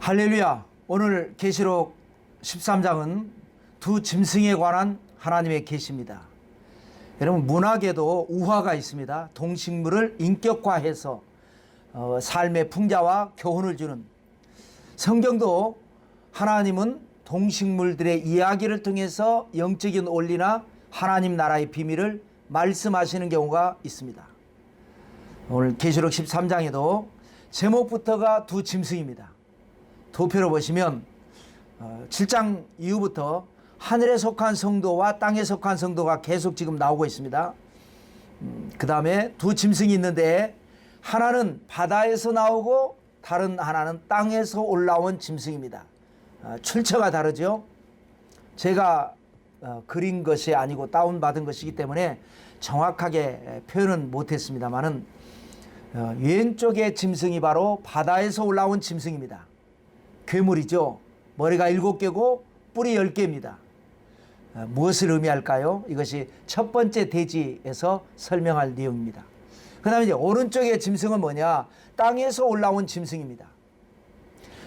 할렐루야. 오늘 계시록 13장은 두 짐승에 관한 하나님의 계시입니다. 여러분, 문학에도 우화가 있습니다. 동식물을 인격화해서 삶의 풍자와 교훈을 주는, 성경도 하나님은 동식물들의 이야기를 통해서 영적인 원리나 하나님 나라의 비밀을 말씀하시는 경우가 있습니다. 오늘 계시록 13장에도 제목부터가 두 짐승입니다. 도표로 보시면 7장 이후부터 하늘에 속한 성도와 땅에 속한 성도가 계속 지금 나오고 있습니다. 그 다음에 두 짐승이 있는데 하나는 바다에서 나오고 다른 하나는 땅에서 올라온 짐승입니다. 출처가 다르죠. 제가 그린 것이 아니고 다운받은 것이기 때문에 정확하게 표현은 못했습니다만은 왼쪽의 짐승이 바로 바다에서 올라온 짐승입니다. 괴물이죠. 머리가 7개고 뿔이 10개입니다. 무엇을 의미할까요? 이것이 첫 번째 대지에서 설명할 내용입니다. 그 다음에 이제 오른쪽의 짐승은 뭐냐? 땅에서 올라온 짐승입니다.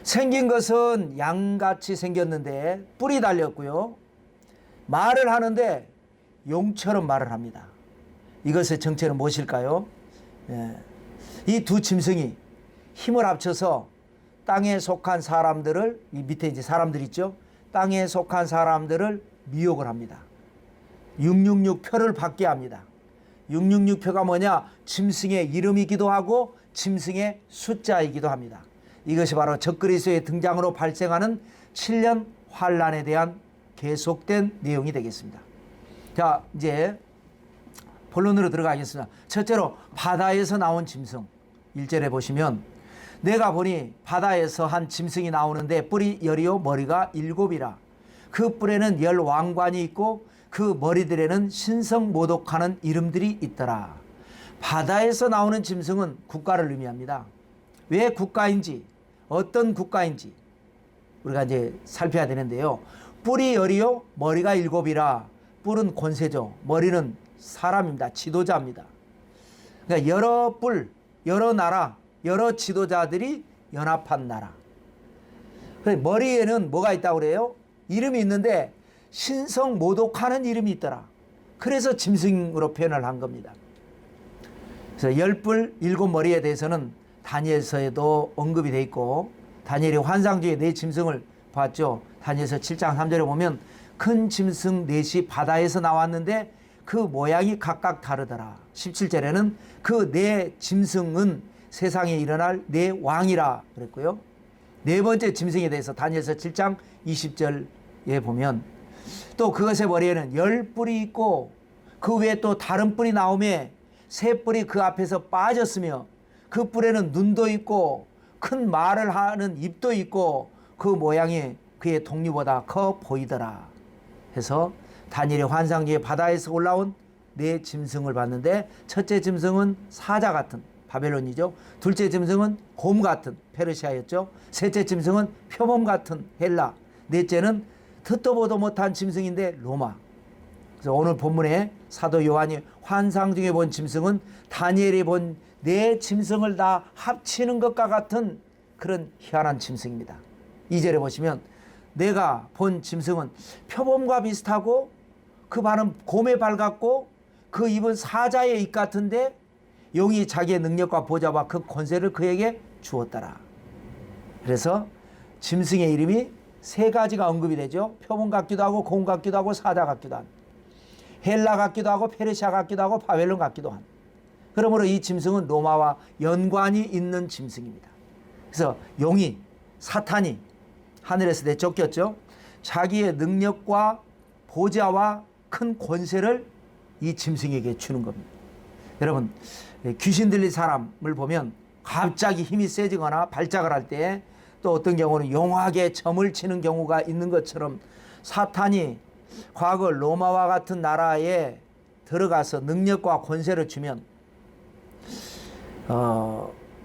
생긴 것은 양같이 생겼는데 뿔이 달렸고요. 말을 하는데 용처럼 말을 합니다. 이것의 정체는 무엇일까요? 이 두 짐승이 힘을 합쳐서 땅에 속한 사람들을, 이 밑에 이제 사람들 있죠? 땅에 속한 사람들을 미혹을 합니다. 666표를 받게 합니다. 666표가 뭐냐? 짐승의 이름이기도 하고 짐승의 숫자이기도 합니다. 이것이 바로 적그리스도의 등장으로 발생하는 7년 환란에 대한 계속된 내용이 되겠습니다. 자, 이제 본론으로 들어가겠습니다. 첫째로 바다에서 나온 짐승. 1절에 보시면 내가 보니 바다에서 한 짐승이 나오는데 뿔이 10이요 머리가 7이라. 그 뿔에는 10 왕관이 있고 그 머리들에는 신성모독하는 이름들이 있더라. 바다에서 나오는 짐승은 국가를 의미합니다. 왜 국가인지, 어떤 국가인지 우리가 이제 살펴야 되는데요. 뿔이 10이요 머리가 7이라. 뿔은 권세죠. 머리는 사람입니다. 지도자입니다. 그러니까 여러 뿔, 여러 나라, 여러 지도자들이 연합한 나라. 머리에는 뭐가 있다고 그래요? 이름이 있는데 신성모독하는 이름이 있더라. 그래서 짐승으로 표현을 한 겁니다. 그래서 10뿔 7머리에 대해서는 다니엘서에도 언급이 되어 있고, 다니엘이 환상 중에 네 짐승을 봤죠. 다니엘서 7장 3절에 보면 큰 짐승 넷이 바다에서 나왔는데 그 모양이 각각 다르더라. 17절에는 그 네 짐승은 세상에 일어날 네 왕이라 그랬고요. 네 번째 짐승에 대해서 다니엘서 7장 20절에 보면 또 그것의 머리에는 10뿔이 있고 그 외에 또 다른 뿔이 나오매 새 뿔이 그 앞에서 빠졌으며 그 뿔에는 눈도 있고 큰 말을 하는 입도 있고 그 모양이 그의 동류보다 커 보이더라. 해서 다니엘의 환상 중에 바다에서 올라온 네 짐승을 봤는데, 첫째 짐승은 사자 같은 바벨론이죠. 둘째 짐승은 곰 같은 페르시아였죠. 셋째 짐승은 표범 같은 헬라. 넷째는 듣도 보도 못한 짐승인데 로마. 그래서 오늘 본문에 사도 요한이 환상 중에 본 짐승은 다니엘이 본 네 짐승을 다 합치는 것과 같은 그런 희한한 짐승입니다. 2절에 보시면 내가 본 짐승은 표범과 비슷하고 그 발은 곰의 발 같고 그 입은 사자의 입 같은데 용이 자기의 능력과 보좌와 그 권세를 그에게 주었더라. 그래서 짐승의 이름이 세 가지가 언급이 되죠. 표범 같기도 하고 곰 같기도 하고 사자 같기도 한, 헬라 같기도 하고 페르시아 같기도 하고 바벨론 같기도 한. 그러므로 이 짐승은 로마와 연관이 있는 짐승입니다. 그래서 용이, 사탄이 하늘에서 내쫓겼죠. 자기의 능력과 보좌와 큰 권세를 이 짐승에게 주는 겁니다. 여러분, 귀신 들린 사람을 보면 갑자기 힘이 세지거나 발작을 할 때, 또 어떤 경우는 용하게 점을 치는 경우가 있는 것처럼 사탄이 과거 로마와 같은 나라에 들어가서 능력과 권세를 주면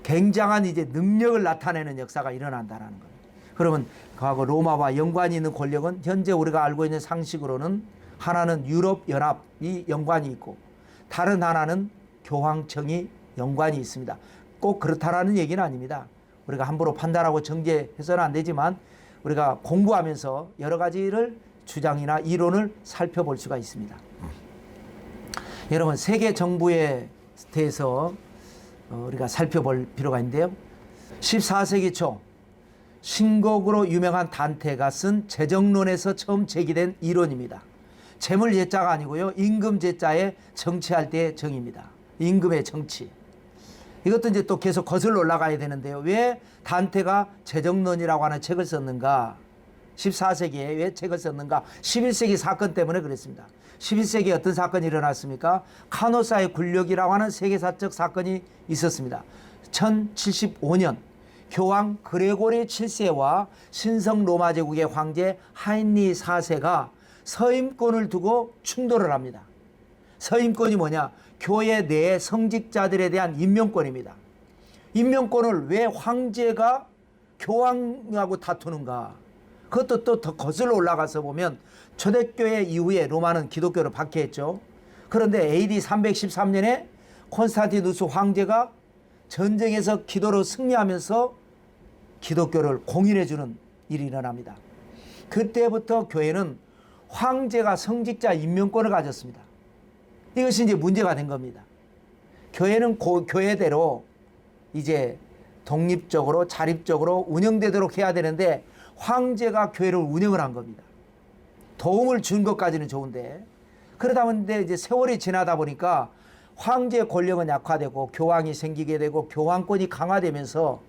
굉장한 이제 능력을 나타내는 역사가 일어난다는 겁니다. 그러면 과거 로마와 연관이 있는 권력은 현재 우리가 알고 있는 상식으로는 하나는 유럽 연합이 연관이 있고 다른 하나는 교황청이 연관이 있습니다. 꼭 그렇다라는 얘기는 아닙니다. 우리가 함부로 판단하고 정죄해서는 안 되지만 우리가 공부하면서 여러 가지를 주장이나 이론을 살펴볼 수가 있습니다. 여러분, 세계 정부에 대해서 우리가 살펴볼 필요가 있는데요. 14세기 초 신곡으로 유명한 단테가 쓴 재정론에서 처음 제기된 이론입니다. 재물 제자가 아니고요. 임금 제자에 정치할 때의 정입니다. 임금의 정치. 이것도 이제 또 계속 거슬러 올라가야 되는데요. 왜 단테가 재정론이라고 하는 책을 썼는가? 14세기에 왜 책을 썼는가? 11세기 사건 때문에 그랬습니다. 11세기에 어떤 사건이 일어났습니까? 카노사의 굴력이라고 하는 세계사적 사건이 있었습니다. 1075년 교황 그레고리 7세와 신성 로마 제국의 황제 하인리 4세가 서임권을 두고 충돌을 합니다. 서임권이 뭐냐? 교회 내의 성직자들에 대한 임명권입니다. 임명권을 왜 황제가 교황하고 다투는가? 그것도 또 더 거슬러 올라가서 보면 초대교회 이후에 로마는 기독교를 박해했죠. 그런데 AD 313년에 콘스탄티누스 황제가 전쟁에서 기도로 승리하면서 기독교를 공인해주는 일이 일어납니다. 그때부터 교회는 황제가 성직자 임명권을 가졌습니다. 이것이 이제 문제가 된 겁니다. 교회는 교회대로 이제 독립적으로 자립적으로 운영되도록 해야 되는데 황제가 교회를 운영을 한 겁니다. 도움을 준 것까지는 좋은데 그러다 보는데 이제 세월이 지나다 보니까 황제의 권력은 약화되고 교황이 생기게 되고 교황권이 강화되면서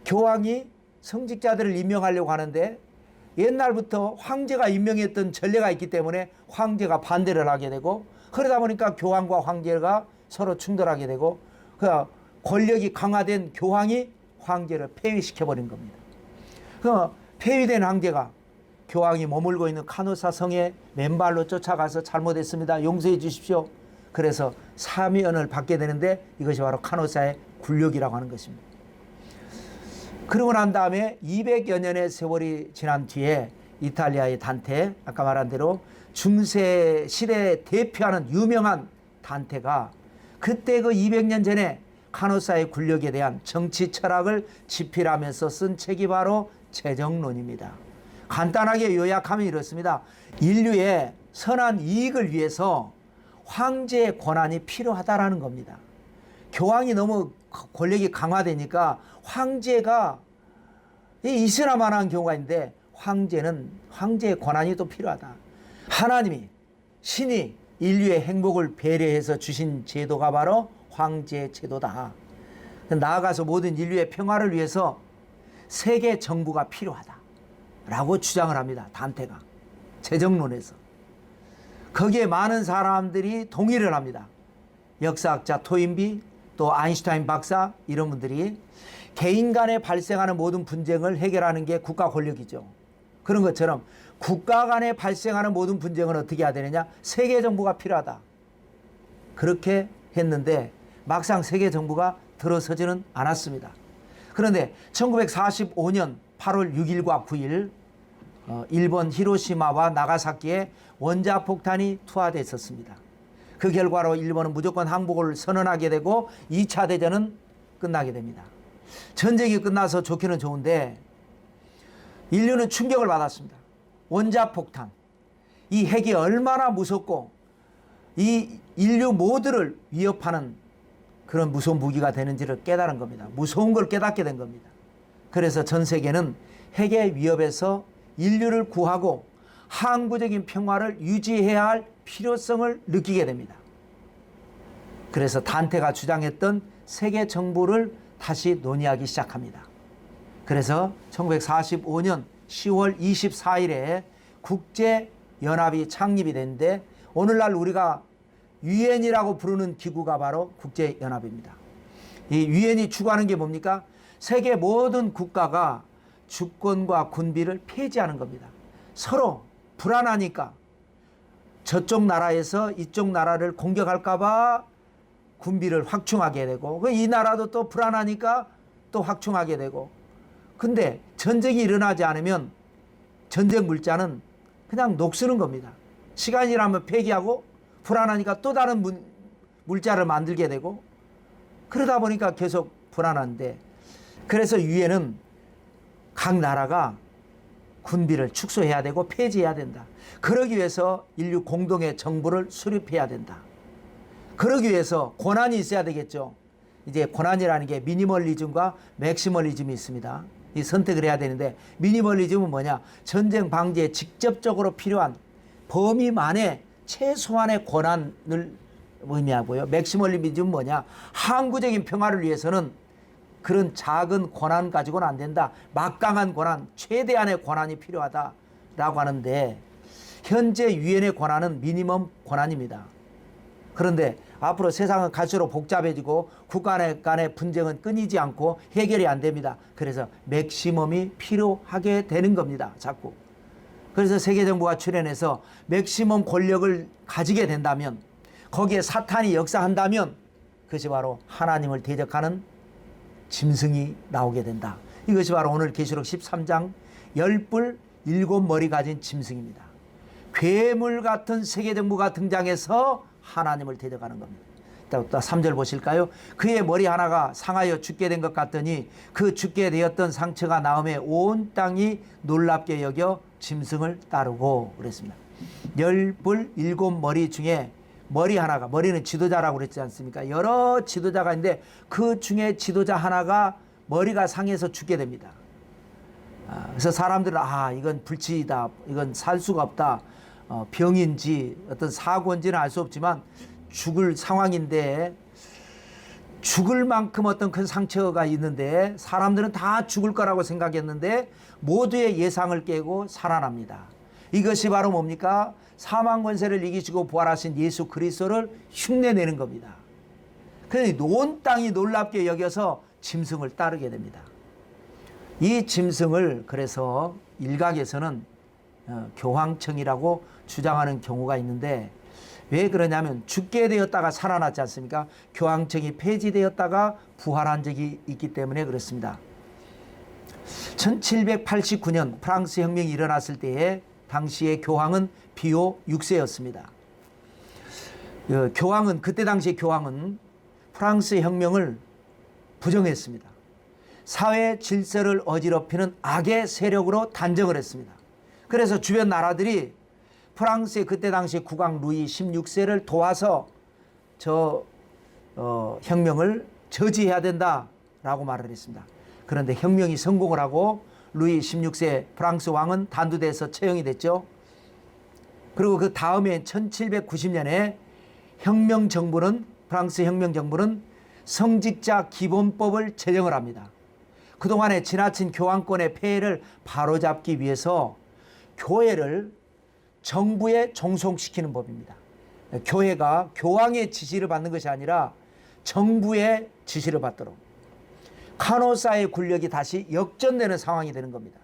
교황이 성직자들을 임명하려고 하는데 옛날부터 황제가 임명했던 전례가 있기 때문에 황제가 반대를 하게 되고 그러다 보니까 교황과 황제가 서로 충돌하게 되고 그 권력이 강화된 교황이 황제를 폐위시켜버린 겁니다. 그 폐위된 황제가 교황이 머물고 있는 카노사 성에 맨발로 쫓아가서 잘못했습니다. 용서해 주십시오. 그래서 사면을 받게 되는데 이것이 바로 카노사의 굴욕이라고 하는 것입니다. 그러고 난 다음에 200여 년의 세월이 지난 뒤에 이탈리아의 단테, 아까 말한 대로 중세 시대에 대표하는 유명한 단테가 그때 그 200년 전에 카노사의 굴욕에 대한 정치 철학을 집필하면서 쓴 책이 바로 재정론입니다. 간단하게 요약하면 이렇습니다. 인류의 선한 이익을 위해서 황제의 권한이 필요하다라는 겁니다. 교황이 너무 권력이 강화되니까 황제가 있으나마나한 경우가 있는데 황제의 권한이 또 필요하다. 하나님이 신이 인류의 행복을 배려해서 주신 제도가 바로 황제 제도다. 나아가서 모든 인류의 평화를 위해서 세계 정부가 필요하다라고 주장을 합니다. 단테가 재정론에서. 거기에 많은 사람들이 동의를 합니다. 역사학자 토인비 또 아인슈타인 박사 이런 분들이 개인 간에 발생하는 모든 분쟁을 해결하는 게 국가 권력이죠. 그런 것처럼 국가 간에 발생하는 모든 분쟁을 어떻게 해야 되느냐? 세계 정부가 필요하다. 그렇게 했는데 막상 세계 정부가 들어서지는 않았습니다. 그런데 1945년 8월 6일과 9일 일본 히로시마와 나가사키에 원자폭탄이 투하됐었습니다. 그 결과로 일본은 무조건 항복을 선언하게 되고 2차 대전은 끝나게 됩니다. 전쟁이 끝나서 좋기는 좋은데 인류는 충격을 받았습니다. 원자폭탄, 이 핵이 얼마나 무섭고 이 인류 모두를 위협하는 그런 무서운 무기가 되는지를 깨달은 겁니다. 무서운 걸 깨닫게 된 겁니다. 그래서 전 세계는 핵의 위협에서 인류를 구하고 항구적인 평화를 유지해야 할 필요성을 느끼게 됩니다. 그래서 단테가 주장했던 세계 정부를 다시 논의하기 시작합니다. 그래서 1945년 10월 24일에 국제연합이 창립이 됐는데 오늘날 우리가 유엔이라고 부르는 기구가 바로 국제연합입니다. 이 유엔이 추구하는 게 뭡니까? 세계 모든 국가가 주권과 군비를 폐지하는 겁니다. 서로 불안하니까 저쪽 나라에서 이쪽 나라를 공격할까 봐 군비를 확충하게 되고 이 나라도 또 불안하니까 또 확충하게 되고 근데 전쟁이 일어나지 않으면 전쟁 물자는 그냥 녹쓰는 겁니다. 시간이라면 폐기하고 불안하니까 또 다른 물자를 만들게 되고 그러다 보니까 계속 불안한데 그래서 유엔은 각 나라가 군비를 축소해야 되고 폐지해야 된다. 그러기 위해서 인류 공동의 정부를 수립해야 된다. 그러기 위해서 고난이 있어야 되겠죠. 이제 고난이라는 게 미니멀리즘과 맥시멀리즘이 있습니다. 이 선택을 해야 되는데, 미니멀리즘은 뭐냐? 전쟁 방지에 직접적으로 필요한 범위만의 최소한의 고난을 의미하고요. 맥시멀리즘은 뭐냐? 항구적인 평화를 위해서는 그런 작은 고난 가지고는 안 된다. 막강한 고난, 최대한의 고난이 필요하다라고 하는데, 현재 유엔의 고난은 미니멈 고난입니다. 그런데 앞으로 세상은 갈수록 복잡해지고 국가 간의 분쟁은 끊이지 않고 해결이 안 됩니다. 그래서 맥시멈이 필요하게 되는 겁니다. 자꾸. 그래서 세계정부가 출연해서 맥시멈 권력을 가지게 된다면, 거기에 사탄이 역사한다면, 그것이 바로 하나님을 대적하는 짐승이 나오게 된다. 이것이 바로 오늘 계시록 13장 10뿔 7머리 가진 짐승입니다. 괴물 같은 세계정부가 등장해서 하나님을 대적하는 겁니다. 또 3절 보실까요? 그의 머리 하나가 상하여 죽게 된 것 같더니 그 죽게 되었던 상처가 나음에 온 땅이 놀랍게 여겨 짐승을 따르고 그랬습니다. 10뿔 7머리 중에 머리 하나가, 머리는 지도자라고 그랬지 않습니까? 여러 지도자가 있는데 그 중에 지도자 하나가 머리가 상해서 죽게 됩니다. 그래서 사람들은 이건 불치이다, 이건 살 수가 없다, 병인지 어떤 사고인지는 알 수 없지만 죽을 상황인데, 죽을 만큼 어떤 큰 상처가 있는데 사람들은 다 죽을 거라고 생각했는데 모두의 예상을 깨고 살아납니다. 이것이 바로 뭡니까? 사망 권세를 이기시고 부활하신 예수 그리스도를 흉내내는 겁니다. 그래서 온 땅이 놀랍게 여겨서 짐승을 따르게 됩니다. 이 짐승을 그래서 일각에서는 교황청이라고 주장하는 경우가 있는데, 왜 그러냐면 죽게 되었다가 살아났지 않습니까? 교황청이 폐지되었다가 부활한 적이 있기 때문에 그렇습니다. 1789년 프랑스 혁명이 일어났을 때에 당시의 교황은 비오 6세였습니다. 교황은, 그때 당시의 교황은 프랑스 혁명을 부정했습니다. 사회 질서를 어지럽히는 악의 세력으로 단정을 했습니다. 그래서 주변 나라들이 프랑스의 그때 당시 국왕 루이 16세를 도와서 혁명을 저지해야 된다라고 말을 했습니다. 그런데 혁명이 성공을 하고 루이 16세 프랑스 왕은 단두대에서 처형이 됐죠. 그리고 그 다음에 1790년에 프랑스 혁명정부는 성직자 기본법을 제정을 합니다. 그동안에 지나친 교황권의 폐해를 바로잡기 위해서 교회를 정부에 종속시키는 법입니다. 교회가 교황의 지시를 받는 것이 아니라 정부의 지시를 받도록, 간호사의 권력이 다시 역전되는 상황이 되는 겁니다.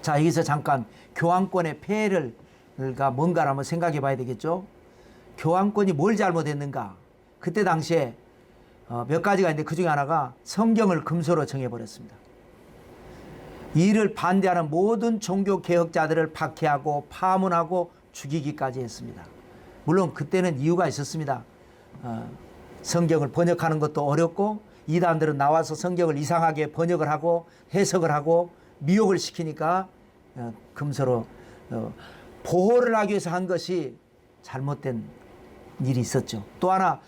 자, 여기서 잠깐 교황권의 폐해가 뭔가를 한번 생각해 봐야 되겠죠. 교황권이 뭘 잘못했는가? 그때 당시에 몇 가지가 있는데 그 중에 하나가 성경을 금서로 정해버렸습니다. 이를 반대하는 모든 종교 개혁자들을 박해하고 파문하고 죽이기까지 했습니다. 물론 그때는 이유가 있었습니다. 성경을 번역하는 것도 어렵고 이단들은 나와서 성경을 이상하게 번역을 하고 해석을 하고 미혹을 시키니까 금서로 보호를 하기 위해서 한 것이 잘못된 일이 있었죠. 또 하나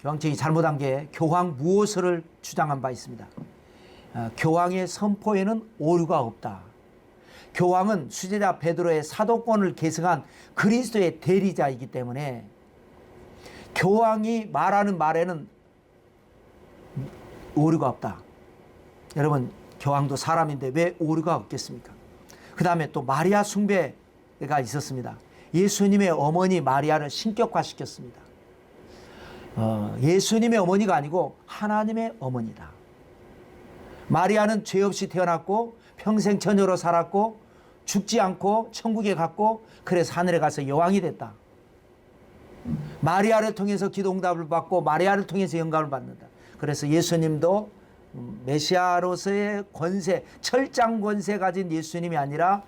교황청이 잘못한 게 교황 무호서를 주장한 바 있습니다. 교황의 선포에는 오류가 없다. 교황은 수제자 베드로의 사도권을 계승한 그리스도의 대리자이기 때문에 교황이 말하는 말에는 오류가 없다. 여러분, 교황도 사람인데 왜 오류가 없겠습니까? 그 다음에 또 마리아 숭배가 있었습니다. 예수님의 어머니 마리아를 신격화시켰습니다. 예수님의 어머니가 아니고 하나님의 어머니다. 마리아는 죄 없이 태어났고 평생 처녀로 살았고 죽지 않고 천국에 갔고 그래서 하늘에 가서 여왕이 됐다. 마리아를 통해서 기도응답을 받고 마리아를 통해서 영감을 받는다. 그래서 예수님도 메시아로서의 권세, 철장 권세 가진 예수님이 아니라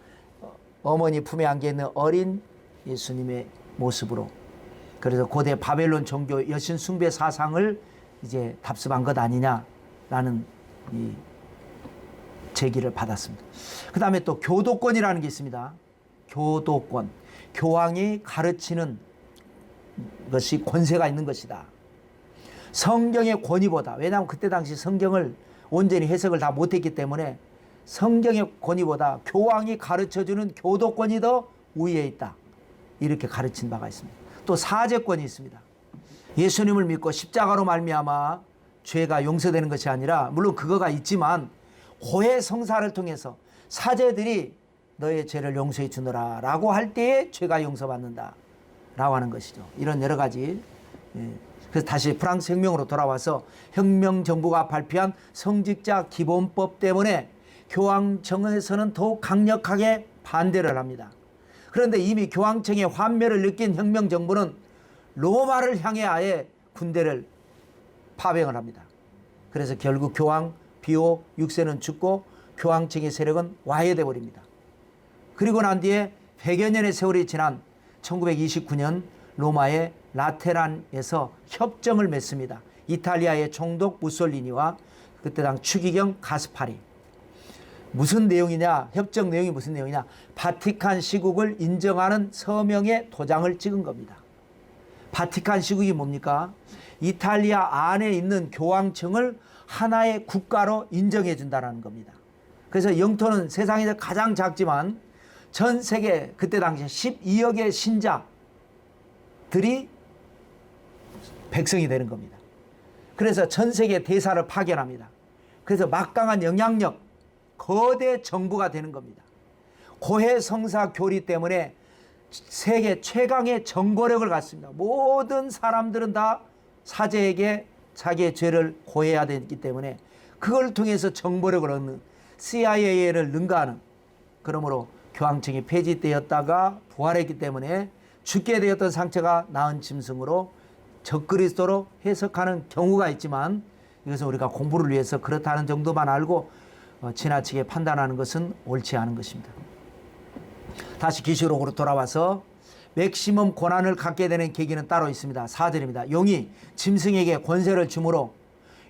어머니 품에 안겨 있는 어린 예수님의 모습으로, 그래서 고대 바벨론 종교 여신 숭배 사상을 이제 답습한 것 아니냐라는 이 제기를 받았습니다. 그 다음에 또 교도권이라는 게 있습니다. 교도권. 교황이 가르치는 것이 권세가 있는 것이다. 성경의 권위보다, 왜냐하면 그때 당시 성경을 온전히 해석을 다 못했기 때문에 성경의 권위보다 교황이 가르쳐주는 교도권이 더 우위에 있다. 이렇게 가르친 바가 있습니다. 또 사제권이 있습니다. 예수님을 믿고 십자가로 말미암아 죄가 용서되는 것이 아니라, 물론 그거가 있지만 고해 성사를 통해서 사제들이 너의 죄를 용서해 주노라 라고 할 때에 죄가 용서받는다 라고 하는 것이죠. 이런 여러 가지. 그래서 다시 프랑스 혁명으로 돌아와서 혁명정부가 발표한 성직자 기본법 때문에 교황청에서는 더욱 강력하게 반대를 합니다. 그런데 이미 교황청의 환멸을 느낀 혁명정부는 로마를 향해 아예 군대를 파병을 합니다. 그래서 결국 교황 비오 6세는 죽고 교황청의 세력은 와해돼 버립니다. 그리고 난 뒤에 100여 년의 세월이 지난 1929년 로마의 라테란에서 협정을 맺습니다. 이탈리아의 총독 무솔리니와 그때 당 추기경 가스파리. 무슨 내용이냐? 협정 내용이 무슨 내용이냐? 바티칸 시국을 인정하는 서명의 도장을 찍은 겁니다. 바티칸 시국이 뭡니까? 이탈리아 안에 있는 교황청을 하나의 국가로 인정해 준다는 겁니다. 그래서 영토는 세상에서 가장 작지만 전 세계 그때 당시 12억의 신자들이 백성이 되는 겁니다. 그래서 전 세계 대사를 파견합니다. 그래서 막강한 영향력, 거대 정부가 되는 겁니다. 고해 성사 교리 때문에 세계 최강의 정보력을 갖습니다. 모든 사람들은 다 사제에게 자기의 죄를 고해야 되기 때문에 그걸 통해서 정보력을 얻는 CIA를 능가하는, 그러므로 교황청이 폐지되었다가 부활했기 때문에 죽게 되었던 상처가 나은 짐승으로 적그리스도로 해석하는 경우가 있지만, 이것은 우리가 공부를 위해서 그렇다는 정도만 알고 지나치게 판단하는 것은 옳지 않은 것입니다. 다시 계시록으로 돌아와서 맥시멈 권한을 갖게 되는 계기는 따로 있습니다. 4절입니다. 용이 짐승에게 권세를 주므로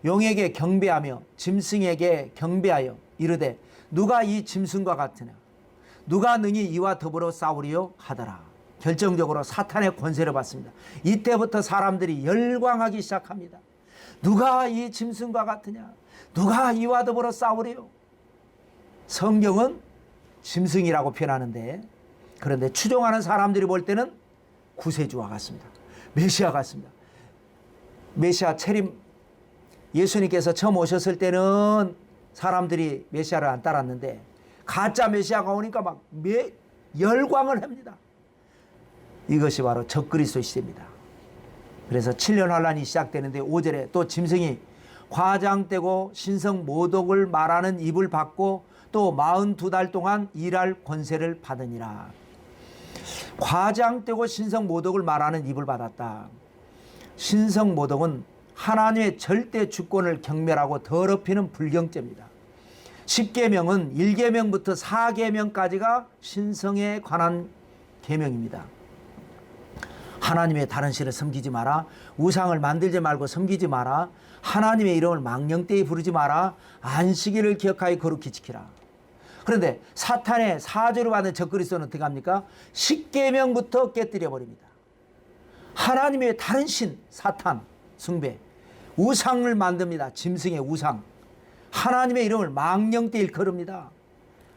용에게 경배하며 짐승에게 경배하여 이르되 누가 이 짐승과 같으냐, 누가 능히 이와 더불어 싸우리요 하더라. 결정적으로 사탄의 권세를 받습니다. 이때부터 사람들이 열광하기 시작합니다. 누가 이 짐승과 같으냐, 누가 이와 더불어 싸우리요. 성경은 짐승이라고 표현하는데, 그런데 추종하는 사람들이 볼 때는 구세주와 같습니다. 메시아 같습니다. 메시아 체림, 예수님께서 처음 오셨을 때는 사람들이 메시아를 안 따랐는데 가짜 메시아가 오니까 막 열광을 합니다. 이것이 바로 적그리스도 시대입니다. 그래서 7년 환란이 시작되는데 5절에 또 짐승이 과장되고 신성 모독을 말하는 입을 받고 또 42달 동안 일할 권세를 받으니라. 과장되고 신성 모독을 말하는 입을 받았다. 신성 모독은 하나님의 절대 주권을 경멸하고 더럽히는 불경죄입니다. 10계명은 1계명부터 4계명까지가 신성에 관한 계명입니다. 하나님의 다른 신을 섬기지 마라, 우상을 만들지 말고 섬기지 마라, 하나님의 이름을 망령되이 부르지 마라, 안식일을 기억하여 거룩히 지키라. 그런데 사탄의 사죄로 받은 적그리스도는 어떻게 합니까? 10계명부터 깨뜨려 버립니다. 하나님의 다른 신, 사탄 숭배, 우상을 만듭니다. 짐승의 우상. 하나님의 이름을 망령되이 일컬읍니다.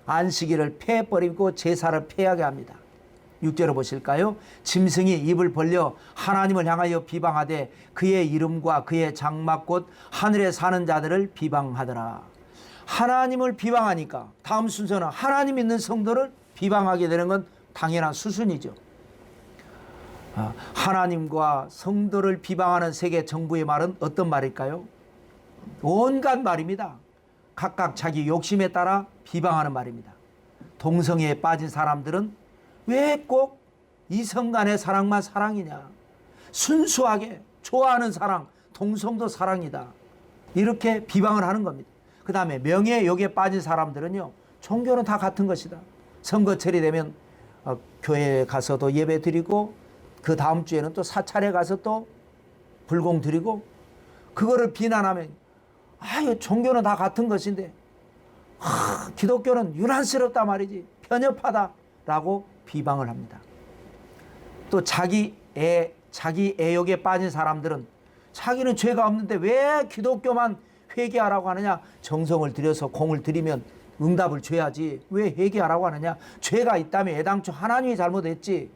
안식일을 패버리고 제사를 폐하게 합니다. 6절을 보실까요? 짐승이 입을 벌려 하나님을 향하여 비방하되 그의 이름과 그의 장막 곧 하늘에 사는 자들을 비방하더라. 하나님을 비방하니까 다음 순서는 하나님 있는 성도를 비방하게 되는 건 당연한 수순이죠. 하나님과 성도를 비방하는 세계 정부의 말은 어떤 말일까요? 온갖 말입니다. 각각 자기 욕심에 따라 비방하는 말입니다. 동성애에 빠진 사람들은 왜 꼭 이성 간의 사랑만 사랑이냐, 순수하게 좋아하는 사랑, 동성도 사랑이다, 이렇게 비방을 하는 겁니다. 그 다음에 명예욕에 빠진 사람들은요, 종교는 다 같은 것이다. 선거철이 되면 교회에 가서도 예배 드리고 그 다음 주에는 또 사찰에 가서 또 불공 드리고, 그거를 비난하면 아유, 종교는 다 같은 것인데 기독교는 유난스럽다 말이지, 편협하다라고 비방을 합니다. 또 자기 애욕에 빠진 사람들은 자기는 죄가 없는데 왜 기독교만 회개하라고 하느냐, 정성을 들여서 공을 들이면 응답을 줘야지 왜 회개하라고 하느냐, 죄가 있다면 애당초 하나님이 잘못했지,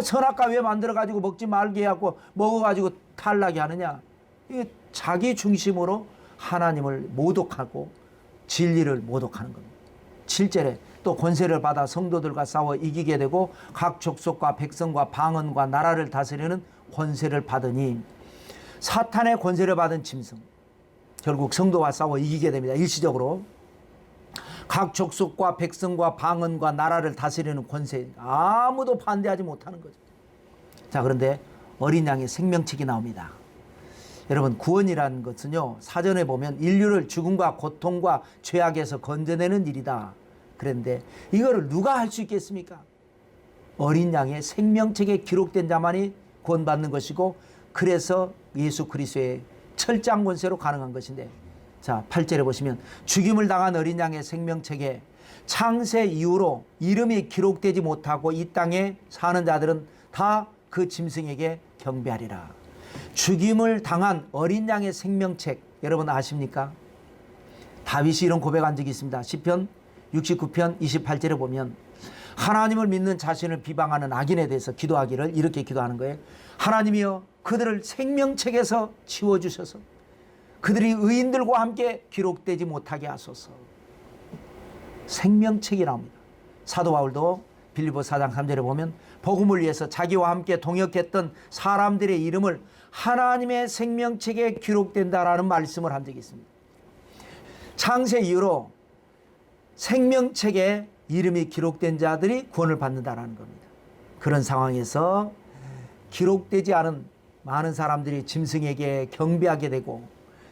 선악과 왜 만들어가지고 먹지 말게 하고 먹어가지고 탈락이 하느냐. 이게 자기 중심으로 하나님을 모독하고 진리를 모독하는 겁니다. 7절에 또 권세를 받아 성도들과 싸워 이기게 되고 각 족속과 백성과 방언과 나라를 다스리는 권세를 받으니, 사탄의 권세를 받은 짐승, 결국 성도와 싸워 이기게 됩니다. 일시적으로 각 족속과 백성과 방언과 나라를 다스리는 권세, 아무도 반대하지 못하는 거죠. 자, 그런데 어린 양의 생명책이 나옵니다. 여러분, 구원이라는 것은요, 사전에 보면 인류를 죽음과 고통과 죄악에서 건져내는 일이다. 그런데 이거를 누가 할 수 있겠습니까? 어린 양의 생명책에 기록된 자만이 구원받는 것이고, 그래서 예수 그리스도의 철장 권세로 가능한 것인데, 자, 8절에 보시면 죽임을 당한 어린 양의 생명책에 창세 이후로 이름이 기록되지 못하고 이 땅에 사는 자들은 다 그 짐승에게 경배하리라. 죽임을 당한 어린 양의 생명책, 여러분 아십니까? 다윗이 이런 고백한 적이 있습니다. 시편 69편 28절에 보면 하나님을 믿는 자신을 비방하는 악인에 대해서 기도하기를 이렇게 기도하는 거예요. 하나님이여, 그들을 생명책에서 지워주셔서 그들이 의인들과 함께 기록되지 못하게 하소서. 생명책이 나옵니다. 사도 바울도 빌립보 4장 3절에 보면 복음을 위해서 자기와 함께 동역했던 사람들의 이름을 하나님의 생명책에 기록된다라는 말씀을 한 적이 있습니다. 창세 이후로 생명책에 이름이 기록된 자들이 구원을 받는다라는 겁니다. 그런 상황에서 기록되지 않은 많은 사람들이 짐승에게 경배하게 되고,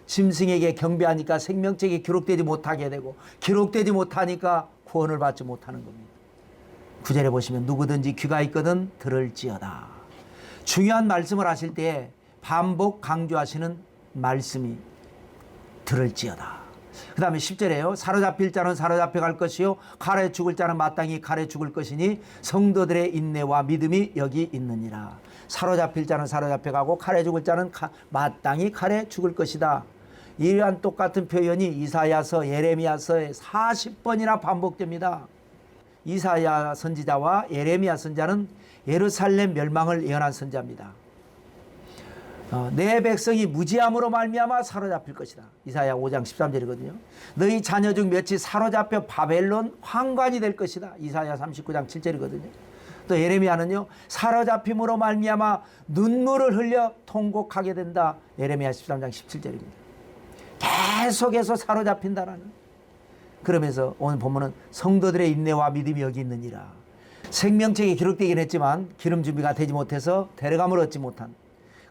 짐승에게 경배하니까 생명책에 기록되지 못하게 되고, 기록되지 못하니까 구원을 받지 못하는 겁니다. 9절에 보시면 누구든지 귀가 있거든 들을지어다. 중요한 말씀을 하실 때 반복 강조하시는 말씀이 들을지어다. 그 다음에 10절에요. 사로잡힐 자는 사로잡혀 갈 것이요 칼에 죽을 자는 마땅히 칼에 죽을 것이니 성도들의 인내와 믿음이 여기 있느니라. 사로잡힐 자는 사로잡혀 가고 칼에 죽을 자는 마땅히 칼에 죽을 것이다. 이러한 똑같은 표현이 이사야서, 예레미야서에 40번이나 반복됩니다. 이사야 선지자와 예레미야 선지자는 예루살렘 멸망을 예언한 선지자입니다. 내 백성이 무지함으로 말미암아 사로잡힐 것이다. 이사야 5장 13절이거든요. 너희 자녀 중 몇이 사로잡혀 바벨론 황관이 될 것이다. 이사야 39장 7절이거든요. 또 예레미야는요, 사로잡힘으로 말미암아 눈물을 흘려 통곡하게 된다. 예레미야 13장 17절입니다. 계속해서 사로잡힌다라는. 그러면서 오늘 본문은 성도들의 인내와 믿음이 여기 있느니라. 생명책에 기록되긴 했지만 기름 준비가 되지 못해서 데려감을 얻지 못한,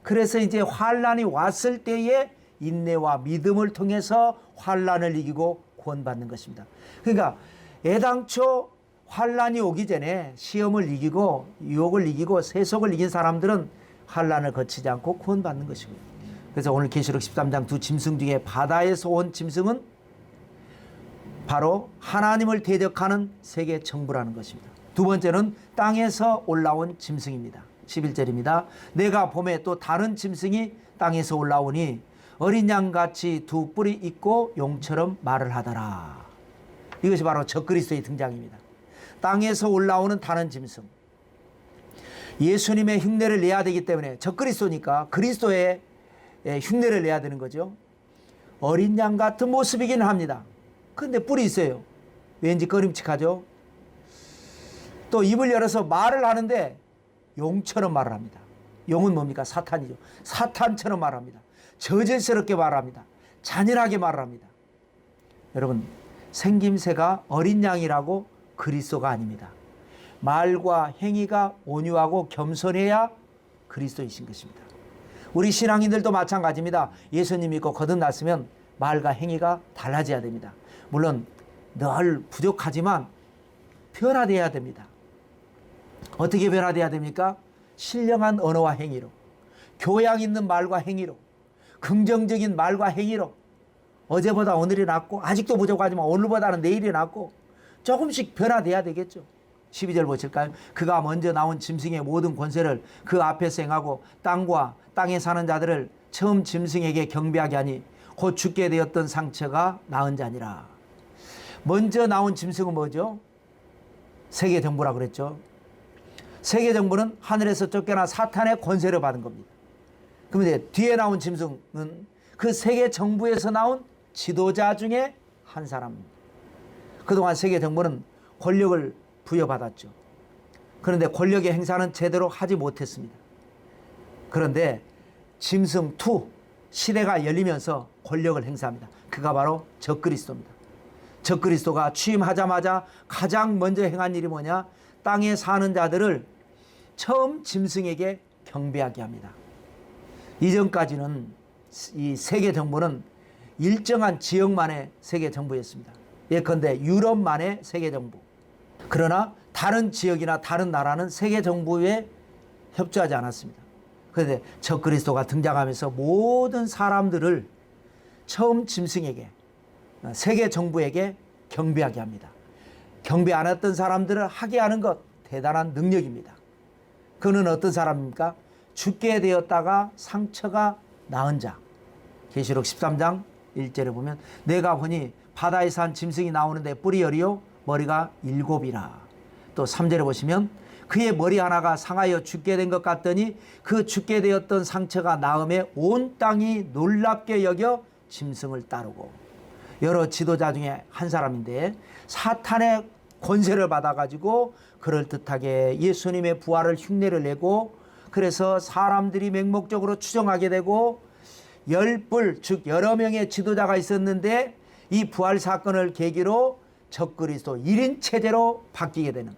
그래서 이제 환란이 왔을 때에 인내와 믿음을 통해서 환란을 이기고 구원받는 것입니다. 그러니까 애당초 환란이 오기 전에 시험을 이기고 유혹을 이기고 세속을 이긴 사람들은 환란을 거치지 않고 구원받는 것이고요. 그래서 오늘 계시록 13장 두 짐승 중에 바다에서 온 짐승은 바로 하나님을 대적하는 세계 정부라는 것입니다. 두 번째는 땅에서 올라온 짐승입니다. 11절입니다. 내가 봄에 또 다른 짐승이 땅에서 올라오니 어린 양같이 두 뿔이 있고 용처럼 말을 하더라. 이것이 바로 적그리스도의 등장입니다. 땅에서 올라오는 다른 짐승. 예수님의 흉내를 내야 되기 때문에, 적그리스도니까 그리스도의 흉내를 내야 되는 거죠. 어린 양 같은 모습이긴 합니다. 근데 뿔이 있어요. 왠지 꺼림칙하죠. 또 입을 열어서 말을 하는데 용처럼 말을 합니다. 용은 뭡니까? 사탄이죠. 사탄처럼 말합니다. 저질스럽게 말합니다. 잔인하게 말을 합니다. 여러분, 생김새가 어린 양이라고 그리스도가 아닙니다. 말과 행위가 온유하고 겸손해야 그리스도이신 것입니다. 우리 신앙인들도 마찬가지입니다. 예수님 믿고 거듭났으면 말과 행위가 달라져야 됩니다. 물론 늘 부족하지만 변화되어야 됩니다. 어떻게 변화되어야 됩니까? 신령한 언어와 행위로, 교양 있는 말과 행위로, 긍정적인 말과 행위로 어제보다 오늘이 낫고 아직도 부족하지만 오늘보다는 내일이 낫고 조금씩 변화돼야 되겠죠. 12절 보실까요? 그가 먼저 나온 짐승의 모든 권세를 그 앞에서 행하고 땅과 땅에 사는 자들을 처음 짐승에게 경배하게 하니 곧 죽게 되었던 상처가 나은 자니라. 먼저 나온 짐승은 뭐죠? 세계 정부라 그랬죠. 세계 정부는 하늘에서 쫓겨나 사탄의 권세를 받은 겁니다. 그런데 뒤에 나온 짐승은 그 세계 정부에서 나온 지도자 중에 한 사람입니다. 그동안 세계 정부는 권력을 부여받았죠. 그런데 권력의 행사는 제대로 하지 못했습니다. 그런데 짐승 2 시대가 열리면서 권력을 행사합니다. 그가 바로 적그리스도입니다. 적그리스도가 취임하자마자 가장 먼저 행한 일이 뭐냐? 땅에 사는 자들을 처음 짐승에게 경배하게 합니다. 이전까지는 이 세계 정부는 일정한 지역만의 세계 정부였습니다. 예컨대 유럽만의 세계 정부. 그러나 다른 지역이나 다른 나라는 세계 정부에 협조하지 않았습니다. 그런데 적그리스도가 등장하면서 모든 사람들을 처음 짐승에게, 세계 정부에게 경배하게 합니다. 경배 안 했던 사람들을 하게 하는 것, 대단한 능력입니다. 그는 어떤 사람입니까? 죽게 되었다가 상처가 나은 자. 계시록 13장 1절에 보면 내가 보니 바다에 산 짐승이 나오는데 뿔이 10이요 머리가 7이라. 또 3절에 보시면 그의 머리 하나가 상하여 죽게 된 것 같더니 그 죽게 되었던 상처가 나음에 온 땅이 놀랍게 여겨 짐승을 따르고. 여러 지도자 중에 한 사람인데 사탄의 권세를 받아가지고 그럴듯하게 예수님의 부활을 흉내를 내고, 그래서 사람들이 맹목적으로 추정하게 되고, 10뿔 즉 여러 명의 지도자가 있었는데 이 부활 사건을 계기로 적그리스도 1인 체제로 바뀌게 되는.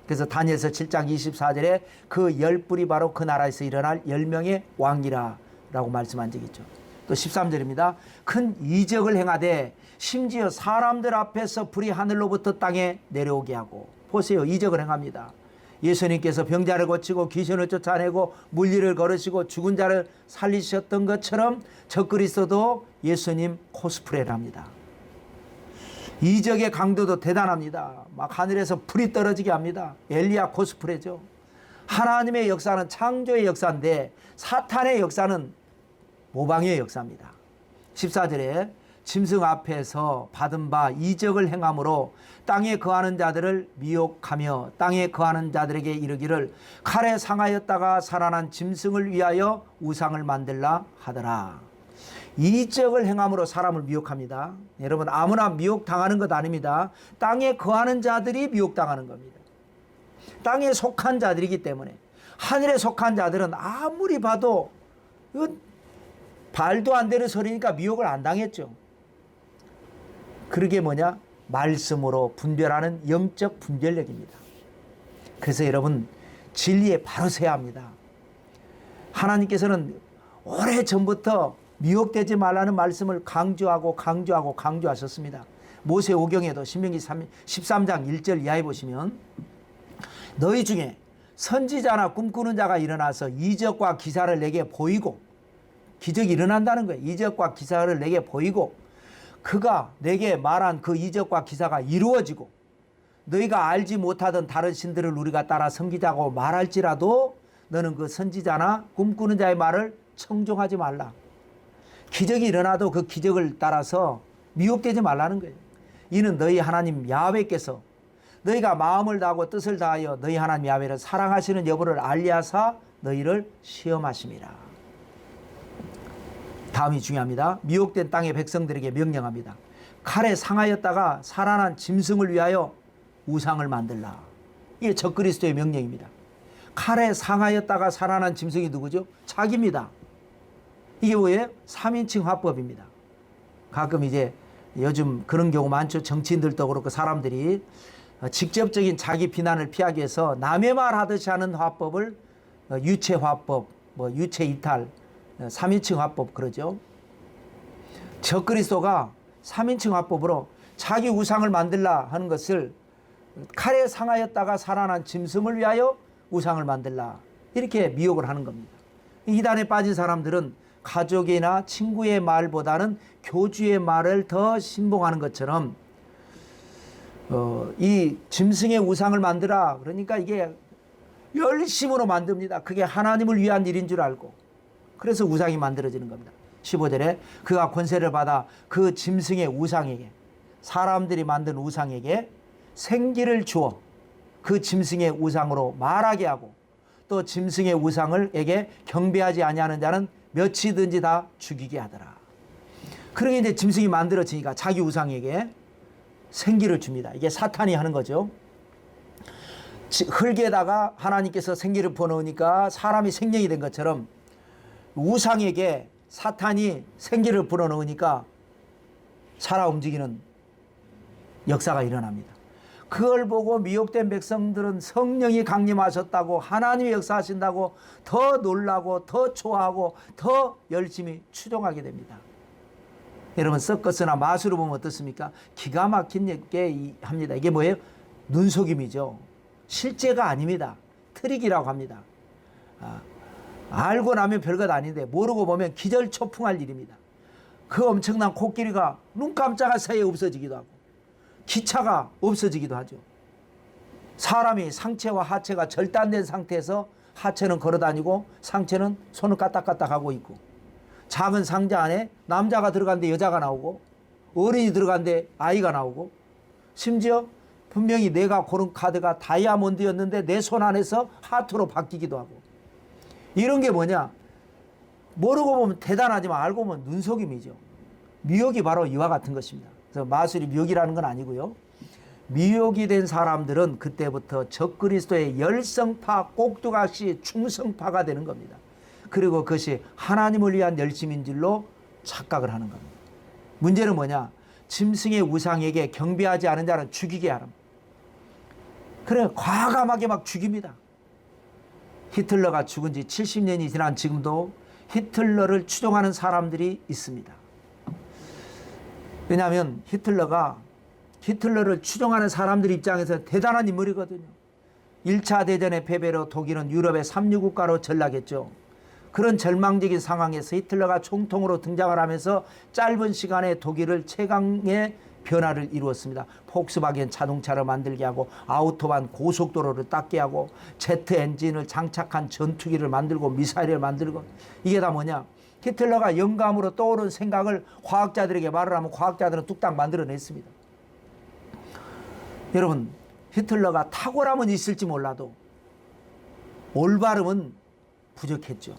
그래서 다니엘서 7장 24절에 그 10뿔이 바로 그 나라에서 일어날 10명의 왕이라 라고 말씀한 적이 있죠. 또 13절입니다. 큰 이적을 행하되 심지어 사람들 앞에서 불이 하늘로부터 땅에 내려오게 하고. 보세요, 이적을 행합니다. 예수님께서 병자를 고치고 귀신을 쫓아내고 물리를 걸으시고 죽은 자를 살리셨던 것처럼 적그리스도도 예수님 코스프레를 합니다. 이적의 강도도 대단합니다. 막 하늘에서 불이 떨어지게 합니다. 엘리야 코스프레죠. 하나님의 역사는 창조의 역사인데 사탄의 역사는 모방의 역사입니다. 14절에 짐승 앞에서 받은 바 이적을 행함으로 땅에 거하는 자들을 미혹하며 땅에 거하는 자들에게 이르기를 칼에 상하였다가 살아난 짐승을 위하여 우상을 만들라 하더라. 이적을 행함으로 사람을 미혹합니다. 여러분, 아무나 미혹당하는 것 아닙니다. 땅에 거하는 자들이 미혹당하는 겁니다. 땅에 속한 자들이기 때문에. 하늘에 속한 자들은 아무리 봐도 이건 말도 안 되는 소리니까 미혹을 안 당했죠. 그게 뭐냐? 말씀으로 분별하는 영적 분별력입니다. 그래서 여러분, 진리에 바로 서야 합니다. 하나님께서는 오래전부터 미혹되지 말라는 말씀을 강조하셨습니다. 모세오경에도 신명기 13장 1절 이하에 보시면 너희 중에 선지자나 꿈꾸는 자가 일어나서 이적과 기사를 내게 보이고, 기적이 일어난다는 거예요. 이적과 기사를 내게 보이고 그가 내게 말한 그 이적과 기사가 이루어지고 너희가 알지 못하던 다른 신들을 우리가 따라 섬기자고 말할지라도 너는 그 선지자나 꿈꾸는 자의 말을 청종하지 말라. 기적이 일어나도 그 기적을 따라서 미혹되지 말라는 거예요. 이는 너희 하나님 야훼께서 너희가 마음을 다하고 뜻을 다하여 너희 하나님 야훼를 사랑하시는 여부를 알리하사 너희를 시험하심이라. 다음이 중요합니다. 미혹된 땅의 백성들에게 명령합니다. 칼에 상하였다가 살아난 짐승을 위하여 우상을 만들라. 이게 적그리스도의 명령입니다. 칼에 상하였다가 살아난 짐승이 누구죠? 자기입니다. 이게 뭐예요? 3인칭 화법입니다. 가끔 이제 요즘 그런 경우 많죠. 정치인들도 그렇고 사람들이 직접적인 자기 비난을 피하기 위해서 남의 말 하듯이 하는 화법을 유체 화법, 유체 이탈, 3인칭 화법 그러죠. 적그리스도가 3인칭 화법으로 자기 우상을 만들라 하는 것을 칼에 상하였다가 살아난 짐승을 위하여 우상을 만들라, 이렇게 미혹을 하는 겁니다. 이단에 빠진 사람들은 가족이나 친구의 말보다는 교주의 말을 더 신봉하는 것처럼 이 짐승의 우상을 만들어. 그러니까 이게 열심으로 만듭니다. 그게 하나님을 위한 일인 줄 알고. 그래서 우상이 만들어지는 겁니다. 15절에 그가 권세를 받아 그 짐승의 우상에게, 사람들이 만든 우상에게 생기를 주어 그 짐승의 우상으로 말하게 하고, 또 짐승의 우상을에게 경배하지 아니하는 자는 몇이든지 다 죽이게 하더라. 그러게 이제 짐승이 만들어지니까 자기 우상에게 생기를 줍니다. 이게 사탄이 하는 거죠. 흙에다가 하나님께서 생기를 부어넣으니까 사람이 생명이 된 것처럼 우상에게 사탄이 생기를 불어넣으니까 살아 움직이는 역사가 일어납니다. 그걸 보고 미혹된 백성들은 성령이 강림하셨다고, 하나님이 역사하신다고 더 놀라고 더 좋아하고 더 열심히 추종하게 됩니다. 여러분, 서커스나 마술을 보면 어떻습니까? 기가 막힌 게 합니다. 이게 뭐예요? 눈속임이죠. 실제가 아닙니다. 트릭이라고 합니다. 알고 나면 별것 아닌데 모르고 보면 기절초풍할 일입니다. 그 엄청난 코끼리가 눈 깜짝할 사이에 없어지기도 하고, 기차가 없어지기도 하죠. 사람이 상체와 하체가 절단된 상태에서 하체는 걸어다니고 상체는 손을 까딱까딱 하고 있고, 작은 상자 안에 남자가 들어간데 여자가 나오고, 어른이 들어간데 아이가 나오고, 심지어 분명히 내가 고른 카드가 다이아몬드였는데 내 손 안에서 하트로 바뀌기도 하고. 이런 게 뭐냐? 모르고 보면 대단하지만 알고 보면 눈속임이죠. 미혹이 바로 이와 같은 것입니다. 그래서 마술이 미혹이라는 건 아니고요. 미혹이 된 사람들은 그때부터 적그리스도의 열성파, 꼭두각시 충성파가 되는 겁니다. 그리고 그것이 하나님을 위한 열심인 줄로 착각을 하는 겁니다. 문제는 뭐냐? 짐승의 우상에게 경배하지 않은 자는 죽이게 하라. 그래, 과감하게 막 죽입니다. 히틀러가 죽은 지 70년이 지난 지금도 히틀러를 추종하는 사람들이 있습니다. 왜냐하면 히틀러를 추종하는 사람들 입장에서 대단한 인물이거든요. 1차 대전의 패배로 독일은 유럽의 삼류국가로 전락했죠. 그런 절망적인 상황에서 히틀러가 총통으로 등장을 하면서 짧은 시간에 독일을 최강의 변화를 이루었습니다. 폭스바겐 자동차를 만들게 하고, 아우토반 고속도로를 닦게 하고, 제트 엔진을 장착한 전투기를 만들고, 미사일을 만들고. 이게 다 뭐냐? 히틀러가 영감으로 떠오른 생각을 과학자들에게 말을 하면 과학자들은 뚝딱 만들어냈습니다. 여러분, 히틀러가 탁월함은 있을지 몰라도 올바름은 부족했죠.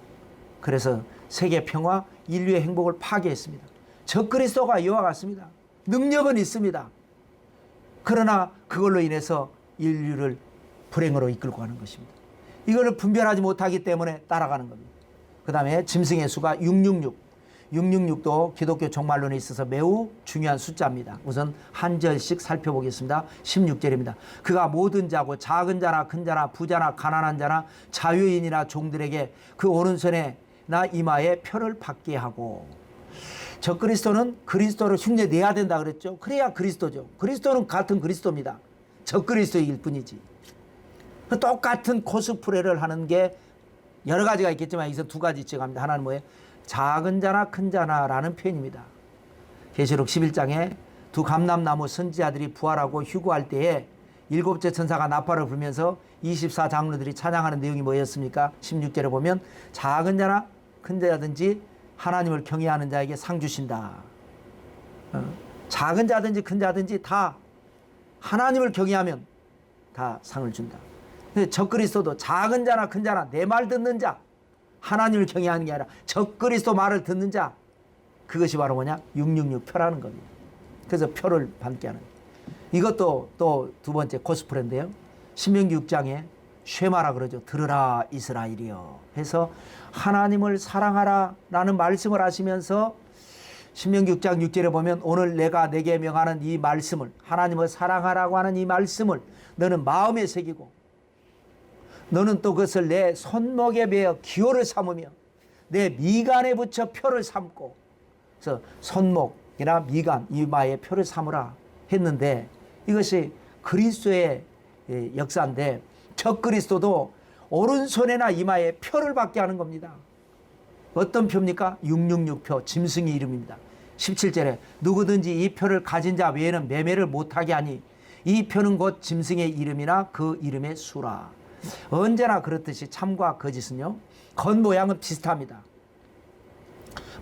그래서 세계 평화, 인류의 행복을 파괴했습니다. 적그리스도가 이와 같습니다. 능력은 있습니다. 그러나 그걸로 인해서 인류를 불행으로 이끌고 가는 것입니다. 이걸 분별하지 못하기 때문에 따라가는 겁니다. 그 다음에 짐승의 수가 666. 666도 기독교 종말론에 있어서 매우 중요한 숫자입니다. 우선 한 절씩 살펴보겠습니다. 16절입니다. 그가 모든 자고 작은 자나 큰 자나 부자나 가난한 자나 자유인이나 종들에게 그 오른손에나 이마에 표를 받게 하고. 적그리스도는 그리스도를 흉내내야 된다 그랬죠. 그래야 그리스도죠. 그리스도는 같은 그리스도입니다. 적그리스도일 뿐이지. 똑같은 코스프레를 하는 게 여러 가지가 있겠지만 여기서 두 가지 지적합니다. 하나는 뭐예요? 작은 자나 큰 자나라는 표현입니다. 계시록 11장에 두 감람나무 선지자들이 부활하고 휴거할 때에 일곱째 천사가 나팔을 불면서 24장로들이 찬양하는 내용이 뭐였습니까? 16절에 보면 작은 자나 큰 자든지 하나님을 경외하는 자에게 상 주신다. 작은 자든지 큰 자든지 다 하나님을 경외하면 다 상을 준다. 적그리스도도 작은 자나 큰 자나 내 말 듣는 자, 하나님을 경외하는 게 아니라 적그리스도 말을 듣는 자, 그것이 바로 뭐냐? 666 표라는 겁니다. 그래서 표를 받게 하는 거예요. 이것도 또 두 번째 코스프레인데요. 신명기 6장에 쉐마라 그러죠. 들으라 이스라엘이여 해서 하나님을 사랑하라 라는 말씀을 하시면서 신명기 6장 6절에 보면 오늘 내가 내게 명하는 이 말씀을, 하나님을 사랑하라고 하는 이 말씀을 너는 마음에 새기고 너는 또 그것을 내 손목에 베어 기호를 삼으며 내 미간에 붙여 표를 삼고. 그래서 손목이나 미간, 이마에 표를 삼으라 했는데 이것이 그리스도의 역사인데, 적그리스도도 오른손에나 이마에 표를 받게 하는 겁니다. 어떤 표입니까? 666표, 짐승의 이름입니다. 17절에 누구든지 이 표를 가진 자 외에는 매매를 못하게 하니 이 표는 곧 짐승의 이름이나 그 이름의 수라. 언제나 그렇듯이 참과 거짓은요, 겉모양은 비슷합니다.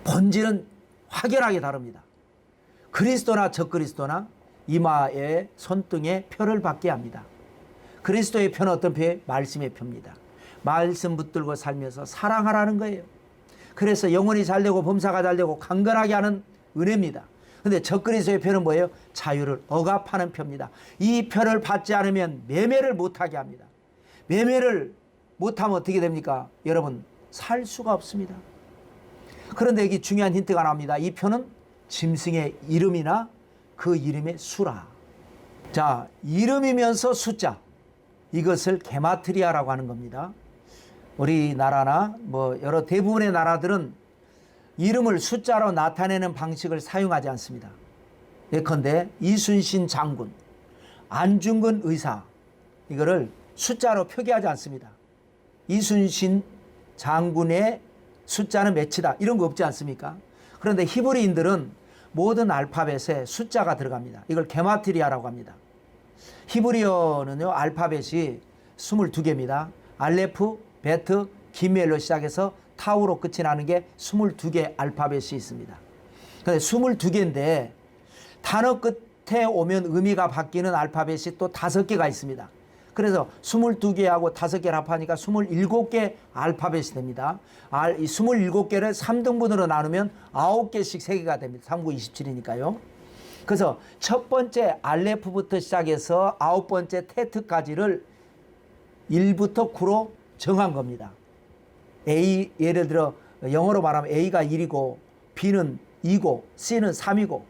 본질은 확연하게 다릅니다. 그리스도나 적그리스도나 이마에 손등에 표를 받게 합니다. 그리스도의 표는 어떤 표예요? 말씀의 표입니다. 말씀 붙들고 살면서 사랑하라는 거예요. 그래서 영혼이 잘되고 범사가 잘되고 강건하게 하는 은혜입니다. 근데 적그리스도의 표는 뭐예요? 자유를 억압하는 표입니다. 이 표를 받지 않으면 매매를 못하게 합니다. 매매를 못하면 어떻게 됩니까? 여러분, 살 수가 없습니다. 그런데 여기 중요한 힌트가 나옵니다. 이 표는 짐승의 이름이나 그 이름의 수라. 자, 이름이면서 숫자, 이것을 게마트리아라고 하는 겁니다. 우리나라나 여러 대부분의 나라들은 이름을 숫자로 나타내는 방식을 사용하지 않습니다. 예컨대 이순신 장군, 안중근 의사, 이거를 숫자로 표기하지 않습니다. 이순신 장군의 숫자는 몇이다, 이런 거 없지 않습니까? 그런데 히브리인들은 모든 알파벳에 숫자가 들어갑니다. 이걸 게마트리아라고 합니다. 히브리어는요, 알파벳이 22개입니다. 알레프, 베트, 기멜로 시작해서 타우로 끝이 나는 게 22개 알파벳이 있습니다. 근데 22개인데 단어 끝에 오면 의미가 바뀌는 알파벳이 또 5개가 있습니다. 그래서 22개하고 5개를 합하니까 27개 알파벳이 됩니다. 이 27개를 3등분으로 나누면 9개씩 3개가 됩니다. 3, 9, 27이니까요. 그래서 첫 번째 알레프부터 시작해서 9번째 테트까지를 1부터 9로 정한 겁니다. A, 예를 들어 영어로 말하면 A가 1이고 B는 2고 C는 3이고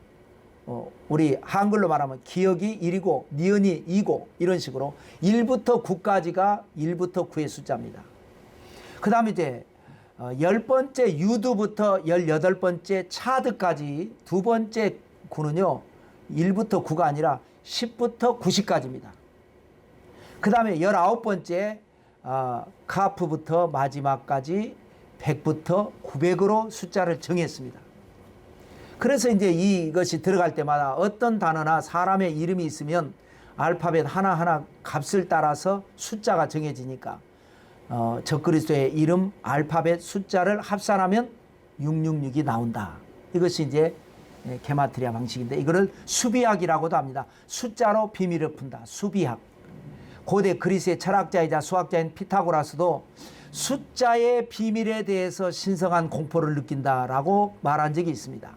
우리 한글로 말하면 기억이 1이고 니은이 2고 이런 식으로 1부터 9까지가 1부터 9의 숫자입니다. 그 다음에 이제 10번째 유두부터 18번째 차드까지 두 번째 9는요 1부터 9가 아니라 10부터 90까지입니다. 그 다음에 19번째 카프부터 마지막까지 100부터 900으로 숫자를 정했습니다. 그래서 이제 이것이 들어갈 때마다 어떤 단어나 사람의 이름이 있으면 알파벳 하나하나 값을 따라서 숫자가 정해지니까 적그리스도의 이름 알파벳 숫자를 합산하면 666이 나온다. 이것이 이제 게마트리아 방식인데 이거를 수비학이라고도 합니다. 숫자로 비밀을 푼다. 수비학. 고대 그리스의 철학자이자 수학자인 피타고라스도 숫자의 비밀에 대해서 신성한 공포를 느낀다라고 말한 적이 있습니다.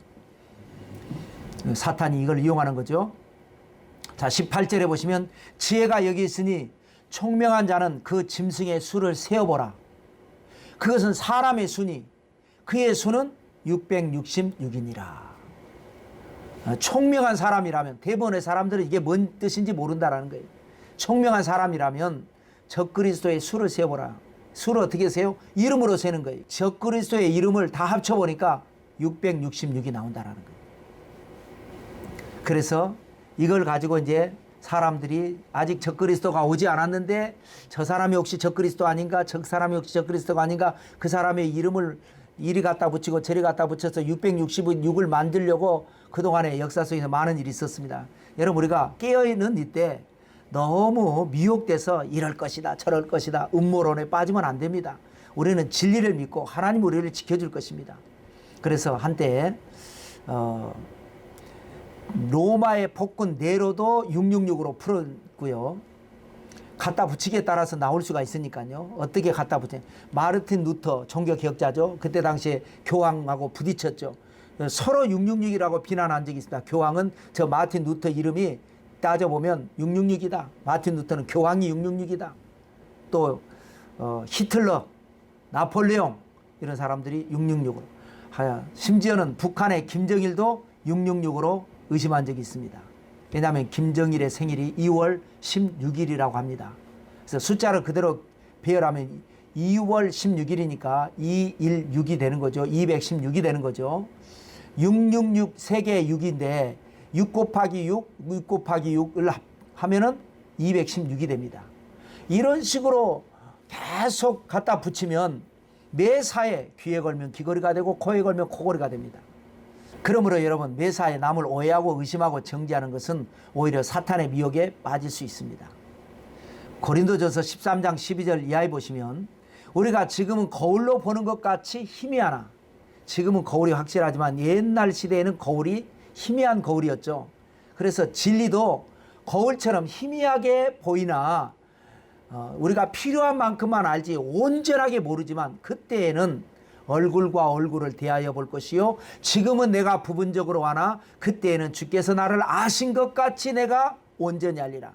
사탄이 이걸 이용하는 거죠. 자, 18절에 보시면 지혜가 여기 있으니 총명한 자는 그 짐승의 수를 세어보라. 그것은 사람의 수니 그의 수는 666이니라. 총명한 사람이라면 대부분의 사람들은 이게 뭔 뜻인지 모른다라는 거예요. 총명한 사람이라면 적그리스도의 수를 세어보라. 수를 어떻게 세요? 이름으로 세는 거예요. 적그리스도의 이름을 다 합쳐보니까 666이 나온다라는 거예요. 그래서 이걸 가지고 이제 사람들이 아직 적그리스도가 오지 않았는데 저 사람이 혹시 적그리스도 아닌가? 저 사람이 혹시 적그리스도가 아닌가? 그 사람의 이름을 이리 갖다 붙이고 저리 갖다 붙여서 666을 만들려고 그동안의 역사 속에서 많은 일이 있었습니다. 여러분, 우리가 깨어있는 이때 너무 미혹돼서 이럴 것이다 저럴 것이다 음모론에 빠지면 안 됩니다. 우리는 진리를 믿고 하나님 우리를 지켜줄 것입니다. 그래서 한때 로마의 폭군 네로도 666으로 풀었고요. 갖다 붙이기에 따라서 나올 수가 있으니까요. 어떻게 갖다 붙여? 마르틴 루터 종교개혁자죠. 그때 당시에 교황하고 부딪혔죠. 서로 666이라고 비난한 적이 있습니다. 교황은 저 마틴 루터 이름이 따져보면 666이다. 마틴 루터는 교황이 666이다. 또 히틀러, 나폴레옹 이런 사람들이 666으로. 심지어는 북한의 김정일도 666으로 의심한 적이 있습니다. 왜냐하면 김정일의 생일이 2월 16일이라고 합니다. 그래서 숫자를 그대로 배열하면 2월 16일이니까 216이 되는 거죠. 216이 되는 거죠. 666 3개의 6인데 6 곱하기 6, 6 곱하기 6을 하면은 216이 됩니다. 이런 식으로 계속 갖다 붙이면 매사에 귀에 걸면 귀걸이가 되고 코에 걸면 코걸이가 됩니다. 그러므로 여러분, 매사에 남을 오해하고 의심하고 정죄하는 것은 오히려 사탄의 미혹에 빠질 수 있습니다. 고린도전서 13장 12절 이하에 보시면 우리가 지금은 거울로 보는 것 같이 희미하나, 지금은 거울이 확실하지만 옛날 시대에는 거울이 희미한 거울이었죠. 그래서 진리도 거울처럼 희미하게 보이나 우리가 필요한 만큼만 알지 온전하게 모르지만 그때에는 얼굴과 얼굴을 대하여 볼 것이요, 지금은 내가 부분적으로 하나 그때에는 주께서 나를 아신 것 같이 내가 온전히 알리라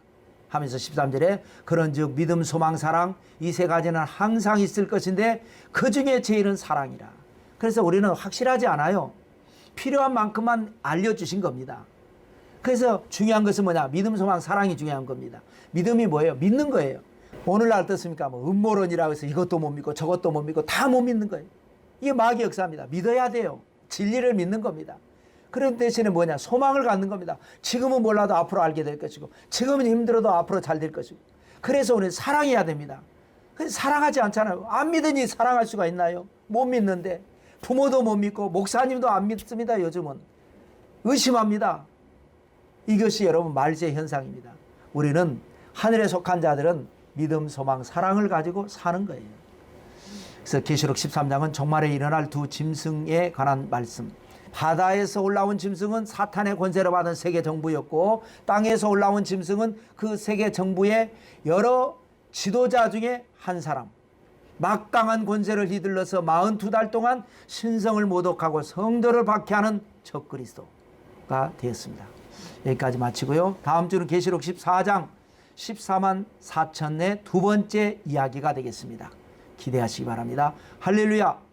하면서 13절에 그런즉 믿음, 소망, 사랑 이 세 가지는 항상 있을 것인데 그 중에 제일은 사랑이라. 그래서 우리는 확실하지 않아요. 필요한 만큼만 알려주신 겁니다. 그래서 중요한 것은 뭐냐? 믿음, 소망, 사랑이 중요한 겁니다. 믿음이 뭐예요? 믿는 거예요. 오늘날 어떻습니까? 뭐 음모론이라고 해서 이것도 못 믿고 저것도 못 믿고 다 못 믿는 거예요. 이게 마귀의 역사입니다. 믿어야 돼요. 진리를 믿는 겁니다. 그런 대신에 뭐냐? 소망을 갖는 겁니다. 지금은 몰라도 앞으로 알게 될 것이고, 지금은 힘들어도 앞으로 잘 될 것이고. 그래서 우리는 사랑해야 됩니다. 그래서 사랑하지 않잖아요. 안 믿으니 사랑할 수가 있나요? 못 믿는데. 부모도 못 믿고 목사님도 안 믿습니다. 요즘은 의심합니다. 이것이 여러분 말세 현상입니다. 우리는 하늘에 속한 자들은 믿음, 소망, 사랑을 가지고 사는 거예요. 그래서 계시록 13장은 종말에 일어날 두 짐승에 관한 말씀. 바다에서 올라온 짐승은 사탄의 권세를 받은 세계 정부였고, 땅에서 올라온 짐승은 그 세계 정부의 여러 지도자 중에 한 사람. 막강한 권세를 휘둘러서 42달 동안 신성을 모독하고 성도를 박해하는 적그리스도가 되었습니다. 여기까지 마치고요. 다음 주는 계시록 14장 14만 4천의 두 번째 이야기가 되겠습니다. 기대하시기 바랍니다. 할렐루야.